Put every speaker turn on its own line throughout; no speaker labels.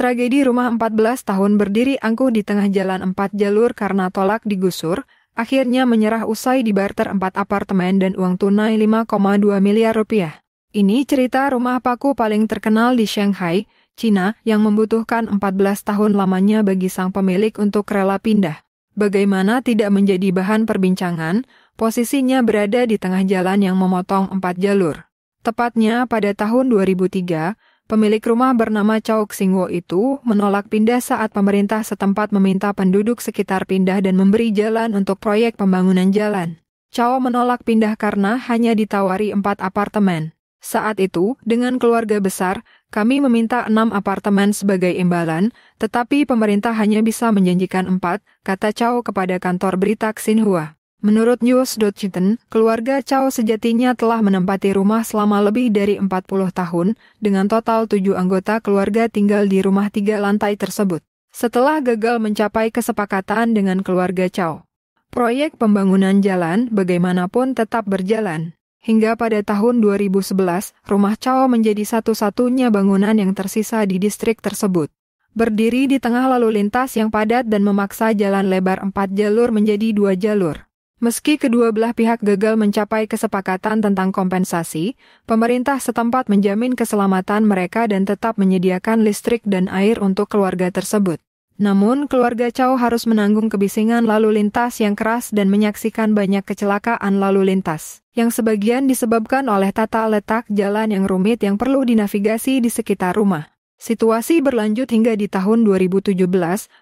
Tragedi rumah 14 tahun berdiri angkuh di tengah jalan 4 jalur karena tolak digusur, akhirnya menyerah usai dibarter 4 apartemen dan uang tunai 5,2 miliar rupiah. Ini cerita rumah paku paling terkenal di Shanghai, Cina, yang membutuhkan 14 tahun lamanya bagi sang pemilik untuk rela pindah. Bagaimana tidak menjadi bahan perbincangan, posisinya berada di tengah jalan yang memotong 4 jalur. Tepatnya pada tahun 2003, pemilik rumah bernama Chow Xingwo itu menolak pindah saat pemerintah setempat meminta penduduk sekitar pindah dan memberi jalan untuk proyek pembangunan jalan. Chow menolak pindah karena hanya ditawari 4 apartemen. Saat itu, dengan keluarga besar, kami meminta 6 apartemen sebagai imbalan, tetapi pemerintah hanya bisa menjanjikan 4, kata Chow kepada kantor berita Xinhua. Menurut News.Chiten, keluarga Chow sejatinya telah menempati rumah selama lebih dari 40 tahun, dengan total 7 anggota keluarga tinggal di rumah 3 lantai tersebut. Setelah gagal mencapai kesepakatan dengan keluarga Chow, proyek pembangunan jalan bagaimanapun tetap berjalan. Hingga pada tahun 2011, rumah Chow menjadi satu-satunya bangunan yang tersisa di distrik tersebut. Berdiri di tengah lalu lintas yang padat dan memaksa jalan lebar 4 jalur menjadi 2 jalur. Meski kedua belah pihak gagal mencapai kesepakatan tentang kompensasi, pemerintah setempat menjamin keselamatan mereka dan tetap menyediakan listrik dan air untuk keluarga tersebut. Namun, keluarga Chow harus menanggung kebisingan lalu lintas yang keras dan menyaksikan banyak kecelakaan lalu lintas, yang sebagian disebabkan oleh tata letak jalan yang rumit yang perlu dinavigasi di sekitar rumah. Situasi berlanjut hingga di tahun 2017,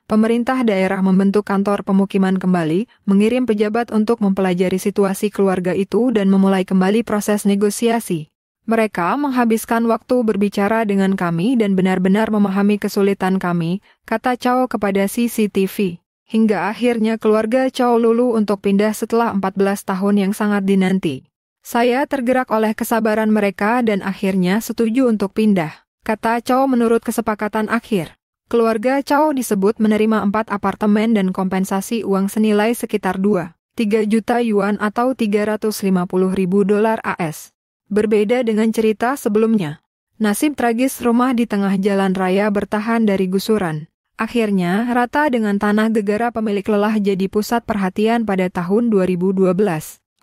pemerintah daerah membentuk kantor pemukiman kembali, mengirim pejabat untuk mempelajari situasi keluarga itu dan memulai kembali proses negosiasi. Mereka menghabiskan waktu berbicara dengan kami dan benar-benar memahami kesulitan kami, kata Chow kepada CCTV. Hingga akhirnya keluarga Chow luluh untuk pindah setelah 14 tahun yang sangat dinanti. Saya tergerak oleh kesabaran mereka dan akhirnya setuju untuk pindah, kata Chow menurut kesepakatan akhir. Keluarga Chow disebut menerima 4 apartemen dan kompensasi uang senilai sekitar 2,3 juta yuan atau 350.000 dolar AS. Berbeda dengan cerita sebelumnya, nasib tragis rumah di tengah jalan raya bertahan dari gusuran. Akhirnya, rata dengan tanah gegara pemilik lelah jadi pusat perhatian pada tahun 2012.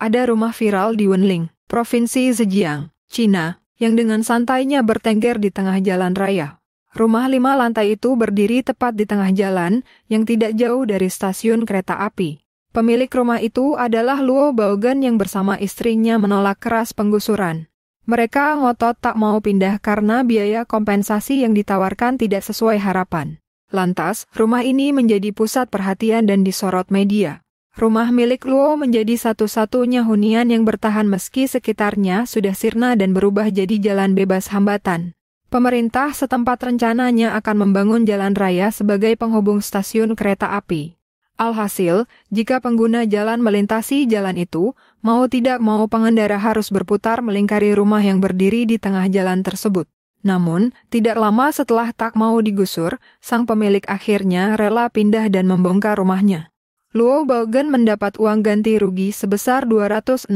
Ada rumah viral di Wenling, Provinsi Zhejiang, Cina, yang dengan santainya bertengger di tengah jalan raya. Rumah 5 lantai itu berdiri tepat di tengah jalan, yang tidak jauh dari stasiun kereta api. Pemilik rumah itu adalah Luo Baogan yang bersama istrinya menolak keras penggusuran. Mereka ngotot tak mau pindah karena biaya kompensasi yang ditawarkan tidak sesuai harapan. Lantas, rumah ini menjadi pusat perhatian dan disorot media. Rumah milik Luo menjadi satu-satunya hunian yang bertahan meski sekitarnya sudah sirna dan berubah jadi jalan bebas hambatan. Pemerintah setempat rencananya akan membangun jalan raya sebagai penghubung stasiun kereta api. Alhasil, jika pengguna jalan melintasi jalan itu, mau tidak mau pengendara harus berputar melingkari rumah yang berdiri di tengah jalan tersebut. Namun, tidak lama setelah tak mau digusur, sang pemilik akhirnya rela pindah dan membongkar rumahnya. Luo Baogan mendapat uang ganti rugi sebesar 260.000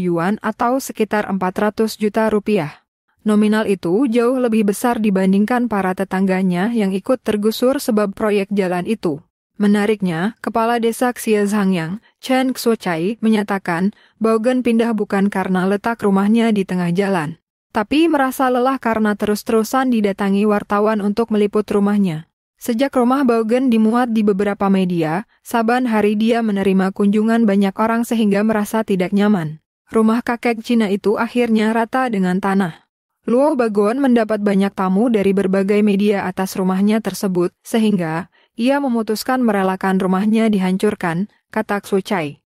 yuan atau sekitar 400 juta rupiah. Nominal itu jauh lebih besar dibandingkan para tetangganya yang ikut tergusur sebab proyek jalan itu. Menariknya, Kepala Desa Xiezhangyang, Chen Xuochai, menyatakan Baogan pindah bukan karena letak rumahnya di tengah jalan, tapi merasa lelah karena terus-terusan didatangi wartawan untuk meliput rumahnya. Sejak rumah Baogan dimuat di beberapa media, saban hari dia menerima kunjungan banyak orang sehingga merasa tidak nyaman. Rumah kakek Cina itu akhirnya rata dengan tanah. Luo Baogan mendapat banyak tamu dari berbagai media atas rumahnya tersebut, sehingga ia memutuskan merelakan rumahnya dihancurkan, kata Xuochai.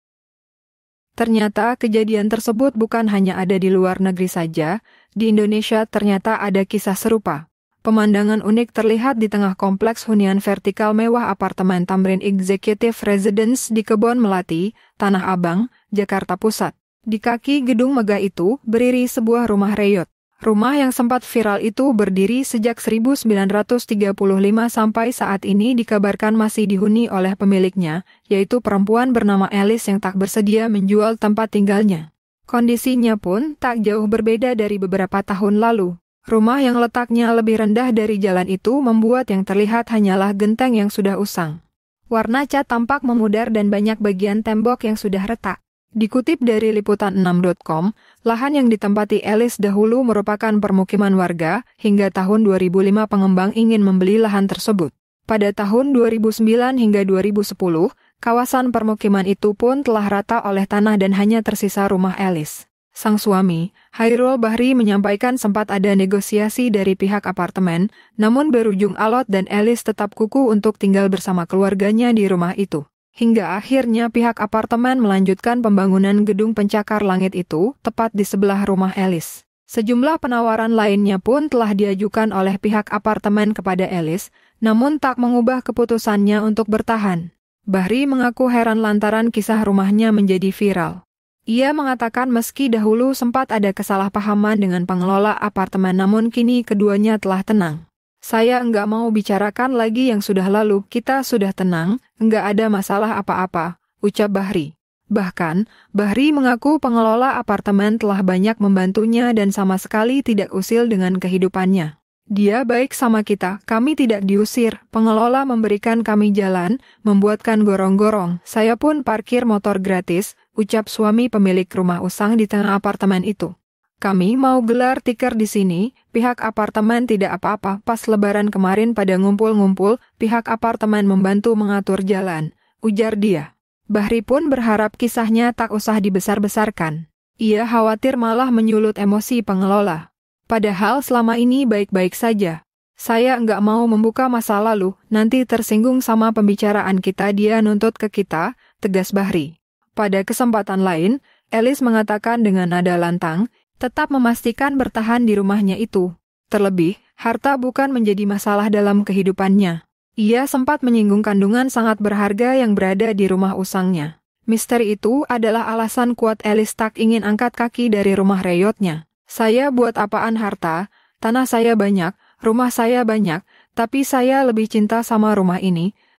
Ternyata kejadian tersebut bukan hanya ada di luar negeri saja, di Indonesia ternyata ada kisah serupa. Pemandangan unik terlihat di tengah kompleks hunian vertikal mewah apartemen Tamrin Executive Residence di Kebon Melati, Tanah Abang, Jakarta Pusat. Di kaki gedung megah itu berdiri sebuah rumah reyot. Rumah yang sempat viral itu berdiri sejak 1935 sampai saat ini dikabarkan masih dihuni oleh pemiliknya, yaitu perempuan bernama Alice yang tak bersedia menjual tempat tinggalnya. Kondisinya pun tak jauh berbeda dari beberapa tahun lalu. Rumah yang letaknya lebih rendah dari jalan itu membuat yang terlihat hanyalah genteng yang sudah usang. Warna cat tampak memudar dan banyak bagian tembok yang sudah retak. Dikutip dari liputan6.com, lahan yang ditempati Alice dahulu merupakan permukiman warga, hingga tahun 2005 pengembang ingin membeli lahan tersebut. Pada tahun 2009 hingga 2010, kawasan permukiman itu pun telah rata oleh tanah dan hanya tersisa rumah Alice. Sang suami, Hairul Bahri, menyampaikan sempat ada negosiasi dari pihak apartemen, namun berujung alot dan Alice tetap kukuh untuk tinggal bersama keluarganya di rumah itu. Hingga akhirnya pihak apartemen melanjutkan pembangunan gedung pencakar langit itu tepat di sebelah rumah Alice. Sejumlah penawaran lainnya pun telah diajukan oleh pihak apartemen kepada Alice, namun tak mengubah keputusannya untuk bertahan. Bahri mengaku heran lantaran kisah rumahnya menjadi viral. Ia mengatakan meski dahulu sempat ada kesalahpahaman dengan pengelola apartemen, namun kini keduanya telah tenang. Saya enggak mau bicarakan lagi yang sudah lalu, kita sudah tenang, enggak ada masalah apa-apa, ucap Bahri. Bahkan, Bahri mengaku pengelola apartemen telah banyak membantunya dan sama sekali tidak usil dengan kehidupannya. Dia baik sama kita, kami tidak diusir, pengelola memberikan kami jalan, membuatkan gorong-gorong, saya pun parkir motor gratis, ucap suami pemilik rumah usang di tengah apartemen itu. Kami mau gelar tikar di sini, pihak apartemen tidak apa-apa, pas lebaran kemarin pada ngumpul-ngumpul, pihak apartemen membantu mengatur jalan, ujar dia. Bahri pun berharap kisahnya tak usah dibesar-besarkan. Ia khawatir malah menyulut emosi pengelola. Padahal selama ini baik-baik saja. Saya enggak mau membuka masa lalu, nanti tersinggung sama pembicaraan kita, dia nuntut ke kita, tegas Bahri. Pada kesempatan lain, Alice mengatakan dengan nada lantang, tetap memastikan bertahan di rumahnya itu. Terlebih, harta bukan menjadi masalah dalam kehidupannya. Ia sempat menyinggung kandungan sangat berharga yang berada di rumah usangnya. Misteri itu adalah alasan kuat Alice tak ingin angkat kaki dari rumah reyotnya. Saya buat apaan harta, tanah saya banyak, rumah saya banyak, tapi saya lebih cinta sama rumah ini,